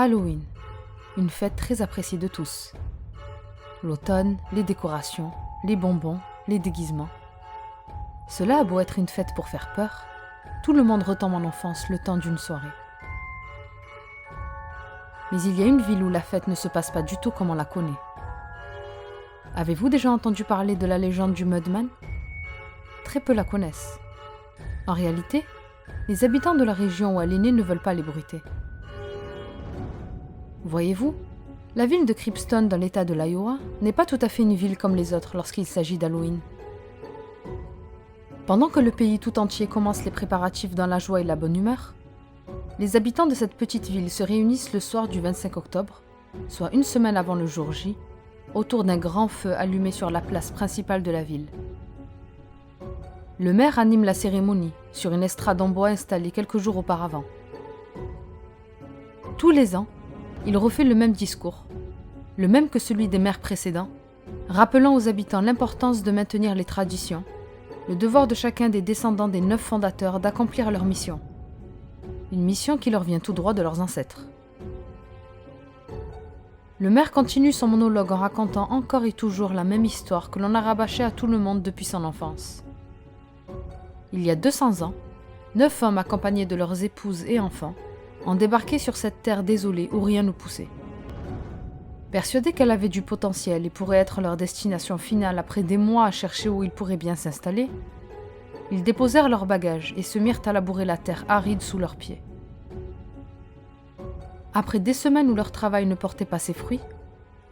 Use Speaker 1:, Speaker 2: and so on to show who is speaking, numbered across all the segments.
Speaker 1: Halloween, une fête très appréciée de tous. L'automne, les décorations, les bonbons, les déguisements. Cela a beau être une fête pour faire peur, tout le monde retombe en enfance le temps d'une soirée. Mais il y a une ville où la fête ne se passe pas du tout comme on la connaît. Avez-vous déjà entendu parler de la légende du Mudman ? Très peu la connaissent. En réalité, les habitants de la région où elle est née ne veulent pas l'ébruiter. Voyez-vous, la ville de Cripston dans l'état de l'Iowa n'est pas tout à fait une ville comme les autres lorsqu'il s'agit d'Halloween. Pendant que le pays tout entier commence les préparatifs dans la joie et la bonne humeur, les habitants de cette petite ville se réunissent le soir du 25 octobre, soit une semaine avant le jour J, autour d'un grand feu allumé sur la place principale de la ville. Le maire anime la cérémonie sur une estrade en bois installée quelques jours auparavant. Tous les ans, il refait le même discours, le même que celui des maires précédents, rappelant aux habitants l'importance de maintenir les traditions, le devoir de chacun des descendants des 9 fondateurs d'accomplir leur mission. Une mission qui leur vient tout droit de leurs ancêtres. Le maire continue son monologue en racontant encore et toujours la même histoire que l'on a rabâchée à tout le monde depuis son enfance. Il y a 200 ans, 9 hommes accompagnés de leurs épouses et enfants ont débarqué sur cette terre désolée où rien ne poussait. Persuadés qu'elle avait du potentiel et pourrait être leur destination finale après des mois à chercher où ils pourraient bien s'installer, ils déposèrent leurs bagages et se mirent à labourer la terre aride sous leurs pieds. Après des semaines où leur travail ne portait pas ses fruits,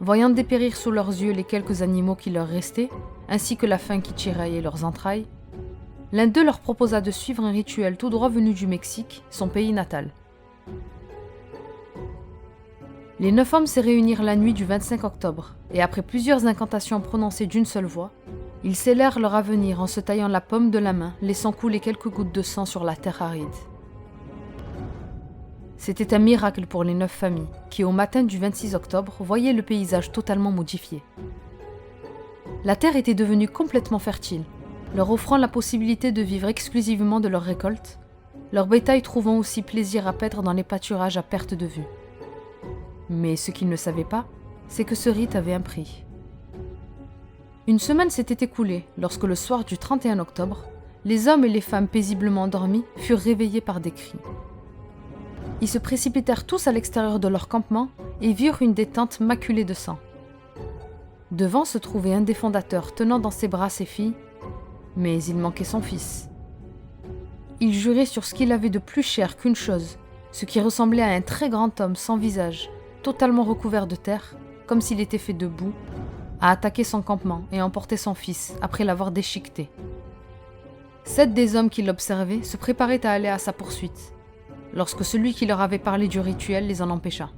Speaker 1: voyant dépérir sous leurs yeux les quelques animaux qui leur restaient, ainsi que la faim qui tiraillait leurs entrailles, l'un d'eux leur proposa de suivre un rituel tout droit venu du Mexique, son pays natal. Les 9 hommes se réunirent la nuit du 25 octobre, et après plusieurs incantations prononcées d'une seule voix, ils scellèrent leur avenir en se taillant la paume de la main, laissant couler quelques gouttes de sang sur la terre aride. C'était un miracle pour les 9 familles, qui au matin du 26 octobre voyaient le paysage totalement modifié. La terre était devenue complètement fertile, leur offrant la possibilité de vivre exclusivement de leurs récoltes, leur bétail trouvant aussi plaisir à paître dans les pâturages à perte de vue. Mais ce qu'ils ne savaient pas, c'est que ce rite avait un prix. Une semaine s'était écoulée lorsque le soir du 31 octobre, les hommes et les femmes paisiblement endormis furent réveillés par des cris. Ils se précipitèrent tous à l'extérieur de leur campement et virent une des tentes maculée de sang. Devant se trouvait un des fondateurs tenant dans ses bras ses filles, mais il manquait son fils. Il jurait sur ce qu'il avait de plus cher qu'une chose, ce qui ressemblait à un très grand homme sans visage, totalement recouvert de terre, comme s'il était fait de boue, a attaqué son campement et emporté son fils après l'avoir déchiqueté. 7 des hommes qui l'observaient se préparaient à aller à sa poursuite, lorsque celui qui leur avait parlé du rituel les en empêcha.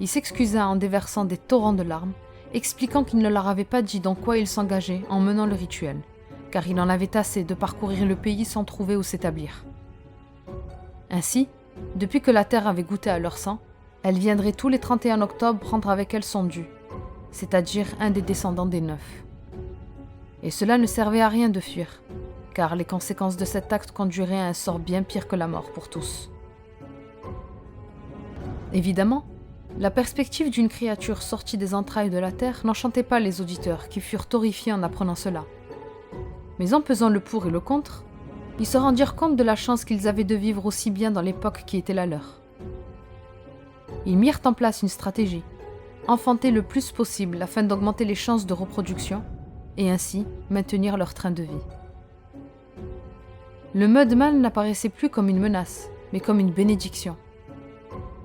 Speaker 1: Il s'excusa en déversant des torrents de larmes, expliquant qu'il ne leur avait pas dit dans quoi il s'engageait en menant le rituel, car il en avait assez de parcourir le pays sans trouver où s'établir. Ainsi, depuis que la terre avait goûté à leur sang, elle viendrait tous les 31 octobre prendre avec elle son dû, c'est-à-dire un des descendants des 9. Et cela ne servait à rien de fuir, car les conséquences de cet acte conduiraient à un sort bien pire que la mort pour tous. Évidemment, la perspective d'une créature sortie des entrailles de la terre n'enchantait pas les auditeurs qui furent horrifiés en apprenant cela. Mais en pesant le pour et le contre, ils se rendirent compte de la chance qu'ils avaient de vivre aussi bien dans l'époque qui était la leur. Ils mirent en place une stratégie, enfanter le plus possible afin d'augmenter les chances de reproduction et ainsi maintenir leur train de vie. Le Mudman n'apparaissait plus comme une menace, mais comme une bénédiction.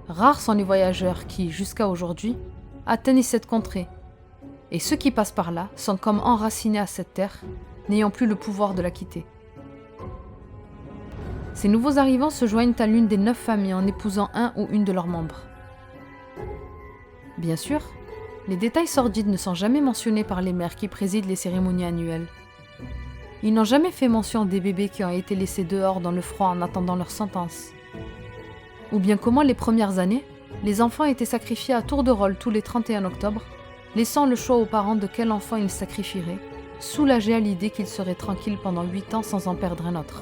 Speaker 1: Rares sont les voyageurs qui, jusqu'à aujourd'hui, atteignent cette contrée, et ceux qui passent par là sont comme enracinés à cette terre, n'ayant plus le pouvoir de la quitter. Ces nouveaux arrivants se joignent à l'une des 9 familles en épousant un ou une de leurs membres. Bien sûr, les détails sordides ne sont jamais mentionnés par les mères qui président les cérémonies annuelles. Ils n'ont jamais fait mention des bébés qui ont été laissés dehors dans le froid en attendant leur sentence. Ou bien comment les premières années, les enfants étaient sacrifiés à tour de rôle tous les 31 octobre, laissant le choix aux parents de quel enfant ils sacrifieraient, soulagés à l'idée qu'ils seraient tranquilles pendant 8 ans sans en perdre un autre.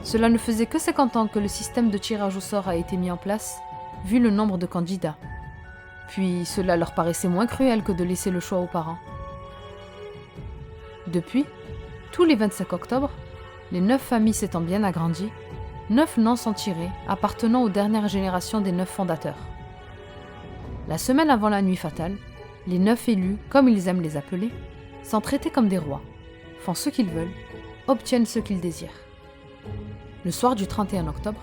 Speaker 1: Cela ne faisait que 50 ans que le système de tirage au sort a été mis en place, vu le nombre de candidats. Puis cela leur paraissait moins cruel que de laisser le choix aux parents. Depuis, tous les 25 octobre, les 9 familles s'étant bien agrandies, 9 noms sont tirés appartenant aux dernières générations des 9 fondateurs. La semaine avant la nuit fatale, les 9 élus, comme ils aiment les appeler, sont traités comme des rois, font ce qu'ils veulent, obtiennent ce qu'ils désirent. Le soir du 31 octobre,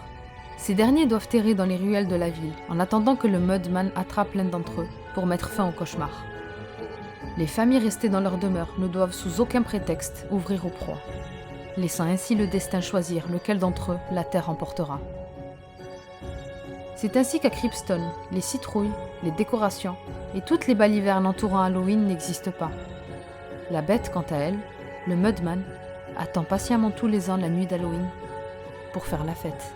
Speaker 1: ces derniers doivent errer dans les ruelles de la ville en attendant que le Mudman attrape l'un d'entre eux pour mettre fin au cauchemar. Les familles restées dans leur demeure ne doivent sous aucun prétexte ouvrir aux proies, laissant ainsi le destin choisir lequel d'entre eux la terre emportera. C'est ainsi qu'à Cribston, les citrouilles, les décorations et toutes les balivernes entourant Halloween n'existent pas. La bête, quant à elle, le Mudman, attend patiemment tous les ans la nuit d'Halloween pour faire la fête.